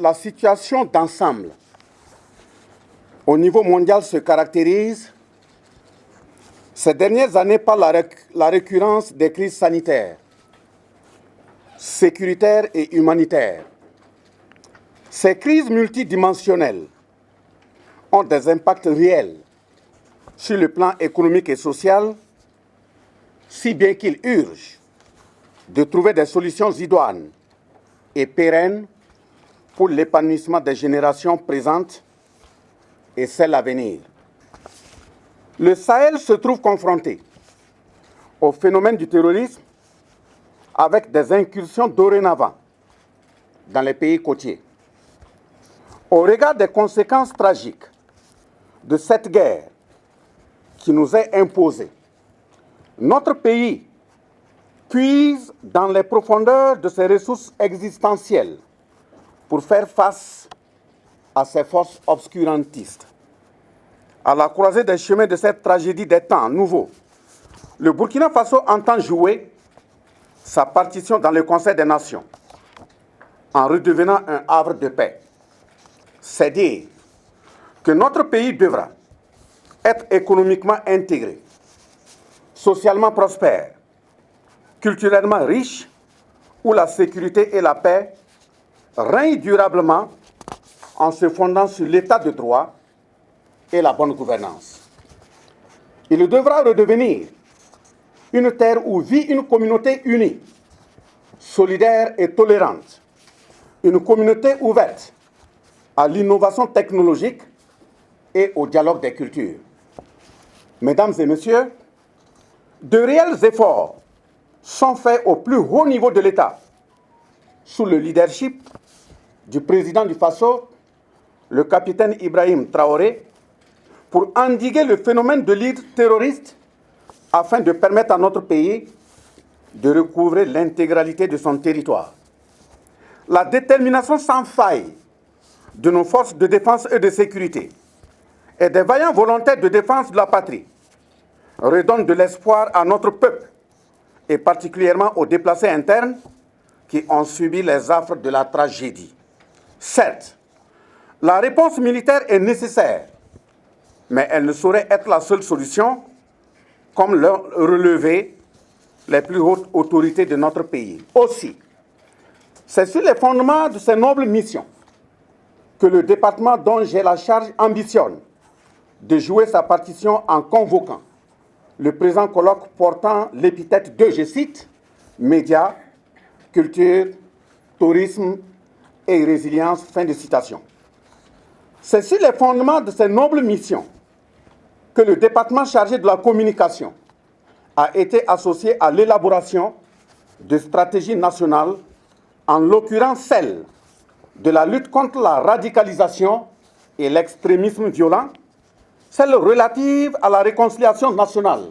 la situation d'ensemble au niveau mondial se caractérise ces dernières années par la récurrence des crises sanitaires, sécuritaires et humanitaires. Ces crises multidimensionnelles ont des impacts réels sur le plan économique et social, si bien qu'il urge de trouver des solutions idoines et pérennes pour l'épanouissement des générations présentes et celles à venir. Le Sahel se trouve confronté au phénomène du terrorisme avec des incursions dorénavant dans les pays côtiers. Au regard des conséquences tragiques de cette guerre qui nous est imposée, notre pays puise dans les profondeurs de ses ressources existentielles pour faire face à ces forces obscurantistes. À la croisée des chemins de cette tragédie des temps nouveaux, le Burkina Faso entend jouer sa partition dans le Conseil des Nations en redevenant un havre de paix. C'est dire que notre pays devra être économiquement intégré, socialement prospère, culturellement riche, où la sécurité et la paix règnent durablement en se fondant sur l'état de droit et la bonne gouvernance. Il devra redevenir une terre où vit une communauté unie, solidaire et tolérante, une communauté ouverte à l'innovation technologique et au dialogue des cultures. Mesdames et messieurs, de réels efforts sont faits au plus haut niveau de l'État, sous le leadership du président du Faso, le capitaine Ibrahim Traoré, pour endiguer le phénomène de l'hydre terroriste afin de permettre à notre pays de recouvrer l'intégralité de son territoire. La détermination sans faille de nos forces de défense et de sécurité et des vaillants volontaires de défense de la patrie redonne de l'espoir à notre peuple et particulièrement aux déplacés internes qui ont subi les affres de la tragédie. Certes, la réponse militaire est nécessaire, mais elle ne saurait être la seule solution, comme l'ont relevé les plus hautes autorités de notre pays. Aussi, c'est sur les fondements de ces nobles missions que le département dont j'ai la charge ambitionne de jouer sa partition en convoquant le présent colloque portant l'épithète de, je cite, médias, culture, tourisme et résilience, fin de citation. C'est sur les fondements de ces nobles missions que le département chargé de la communication a été associé à l'élaboration de stratégies nationales, en l'occurrence celle de la lutte contre la radicalisation et l'extrémisme violent, celle relative à la réconciliation nationale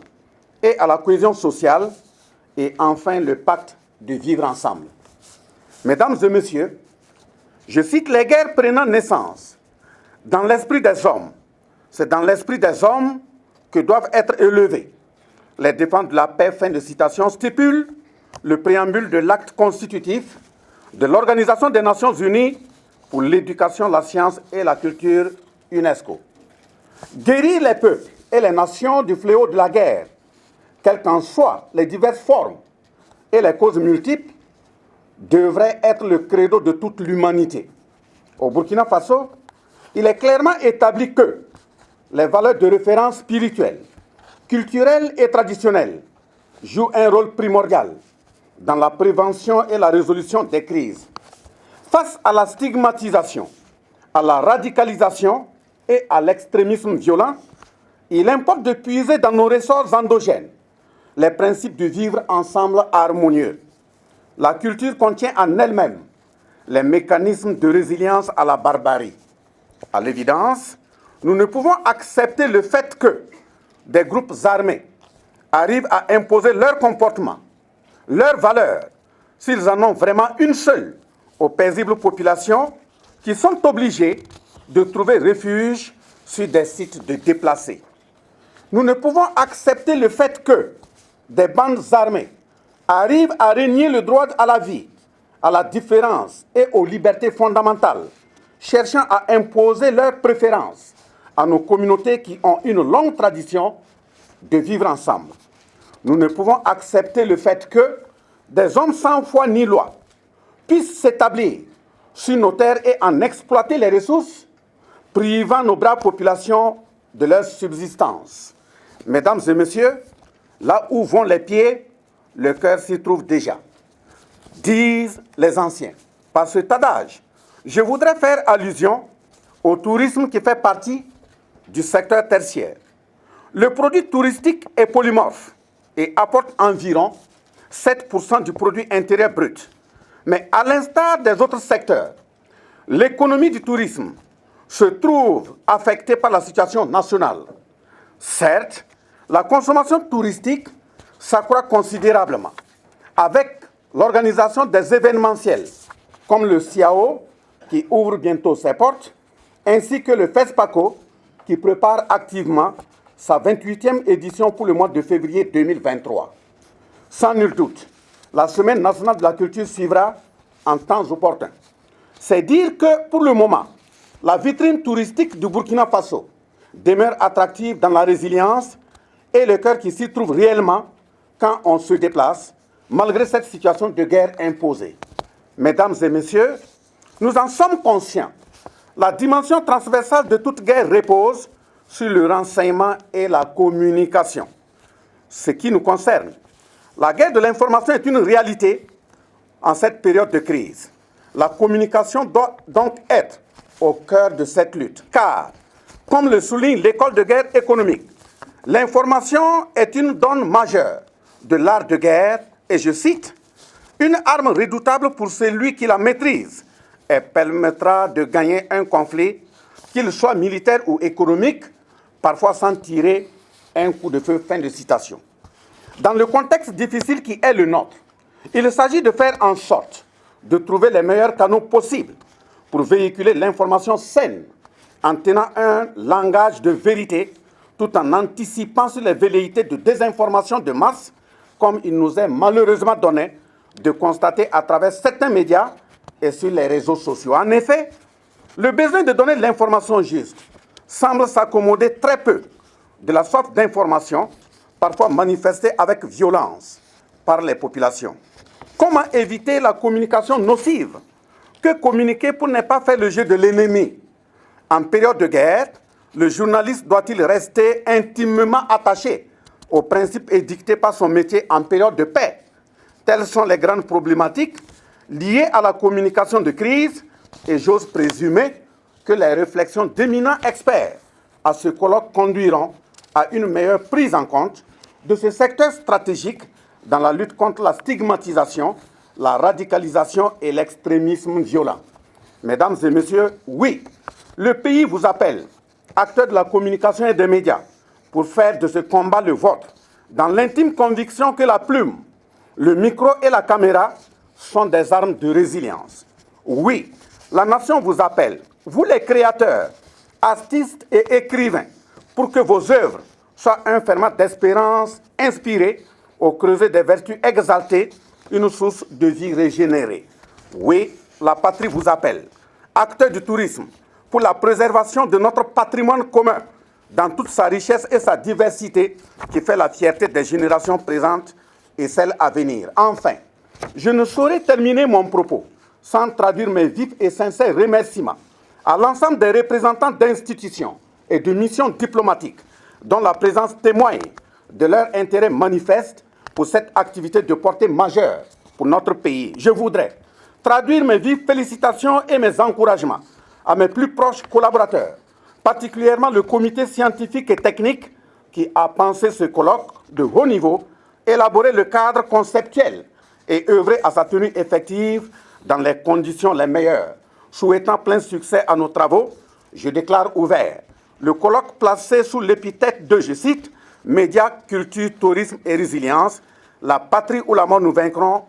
et à la cohésion sociale, et enfin le pacte de vivre ensemble. Mesdames et messieurs, je cite les guerres prenant naissance dans l'esprit des hommes. C'est dans l'esprit des hommes que doivent être élevés les défenses de la paix, fin de citation, stipule le préambule de l'acte constitutif de l'Organisation des Nations Unies pour l'éducation, la science et la culture, UNESCO. Guérir les peuples et les nations du fléau de la guerre, quelles qu'en soient les diverses formes et les causes multiples, devrait être le credo de toute l'humanité. Au Burkina Faso, il est clairement établi que les valeurs de référence spirituelles, culturelles et traditionnelles jouent un rôle primordial dans la prévention et la résolution des crises. Face à la stigmatisation, à la radicalisation et à l'extrémisme violent, il importe de puiser dans nos ressorts endogènes les principes du vivre ensemble harmonieux. La culture contient en elle-même les mécanismes de résilience à la barbarie. À l'évidence, nous ne pouvons accepter le fait que des groupes armés arrivent à imposer leur comportement, leurs valeurs, s'ils en ont vraiment une seule, aux paisibles populations qui sont obligées de trouver refuge sur des sites de déplacés. Nous ne pouvons accepter le fait que des bandes armées arrivent à renier le droit à la vie, à la différence et aux libertés fondamentales cherchant à imposer leurs préférences à nos communautés qui ont une longue tradition de vivre ensemble. Nous ne pouvons accepter le fait que des hommes sans foi ni loi puissent s'établir sur nos terres et en exploiter les ressources, privant nos braves populations de leur subsistance. Mesdames et messieurs, là où vont les pieds, le cœur s'y trouve déjà, disent les anciens. Par cet adage, je voudrais faire allusion au tourisme qui fait partie du secteur tertiaire. Le produit touristique est polymorphe et apporte environ 7% du produit intérieur brut. Mais à l'instar des autres secteurs, l'économie du tourisme se trouve affectée par la situation nationale. Certes, la consommation touristique s'accroît considérablement avec l'organisation des événementiels comme le CIAO qui ouvre bientôt ses portes, ainsi que le FESPACO qui prépare activement sa 28e édition pour le mois de février 2023. Sans nul doute, la Semaine nationale de la culture suivra en temps opportun. C'est dire que, pour le moment, la vitrine touristique du Burkina Faso demeure attractive dans la résilience et le cœur qui s'y trouve réellement quand on se déplace, malgré cette situation de guerre imposée. Mesdames et messieurs, nous en sommes conscients. La dimension transversale de toute guerre repose sur le renseignement et la communication. Ce qui nous concerne, la guerre de l'information est une réalité en cette période de crise. La communication doit donc être au cœur de cette lutte, car, comme le souligne l'école de guerre économique, l'information est une donne majeure de l'art de guerre, et je cite, « une arme redoutable pour celui qui la maîtrise et permettra de gagner un conflit, qu'il soit militaire ou économique, parfois sans tirer un coup de feu ». Fin de citation. Dans le contexte difficile qui est le nôtre, il s'agit de faire en sorte de trouver les meilleurs canaux possibles pour véhiculer l'information saine en tenant un langage de vérité tout en anticipant sur les velléités de désinformation de masse comme il nous est malheureusement donné de constater à travers certains médias et sur les réseaux sociaux. En effet, le besoin de donner l'information juste semble s'accommoder très peu de la soif d'information, parfois manifestée avec violence par les populations. Comment éviter la communication nocive? Que communiquer pour ne pas faire le jeu de l'ennemi? En période de guerre, le journaliste doit-il rester intimement attaché aux principes édictés par son métier en période de paix? Telles sont les grandes problématiques liées à la communication de crise et j'ose présumer que les réflexions d'éminents experts à ce colloque conduiront à une meilleure prise en compte de ce secteur stratégique dans la lutte contre la stigmatisation, la radicalisation et l'extrémisme violent. Mesdames et messieurs, oui, le pays vous appelle, acteurs de la communication et des médias, pour faire de ce combat le vôtre, dans l'intime conviction que la plume, le micro et la caméra sont des armes de résilience. Oui, la nation vous appelle, vous les créateurs, artistes et écrivains, pour que vos œuvres soient un ferment d'espérance inspiré au creuset des vertus exaltées, une source de vie régénérée. Oui, la patrie vous appelle, acteurs du tourisme, pour la préservation de notre patrimoine commun, dans toute sa richesse et sa diversité, qui fait la fierté des générations présentes et celles à venir. Enfin, je ne saurais terminer mon propos sans traduire mes vifs et sincères remerciements à l'ensemble des représentants d'institutions et de missions diplomatiques dont la présence témoigne de leur intérêt manifeste pour cette activité de portée majeure pour notre pays. Je voudrais traduire mes vives félicitations et mes encouragements à mes plus proches collaborateurs, particulièrement le comité scientifique et technique qui a pensé ce colloque de haut niveau, élaboré le cadre conceptuel et œuvré à sa tenue effective dans les conditions les meilleures. Souhaitant plein succès à nos travaux, je déclare ouvert le colloque placé sous l'épithète de, je cite, « Médias, culture, tourisme et résilience, la patrie ou la mort nous vaincrons,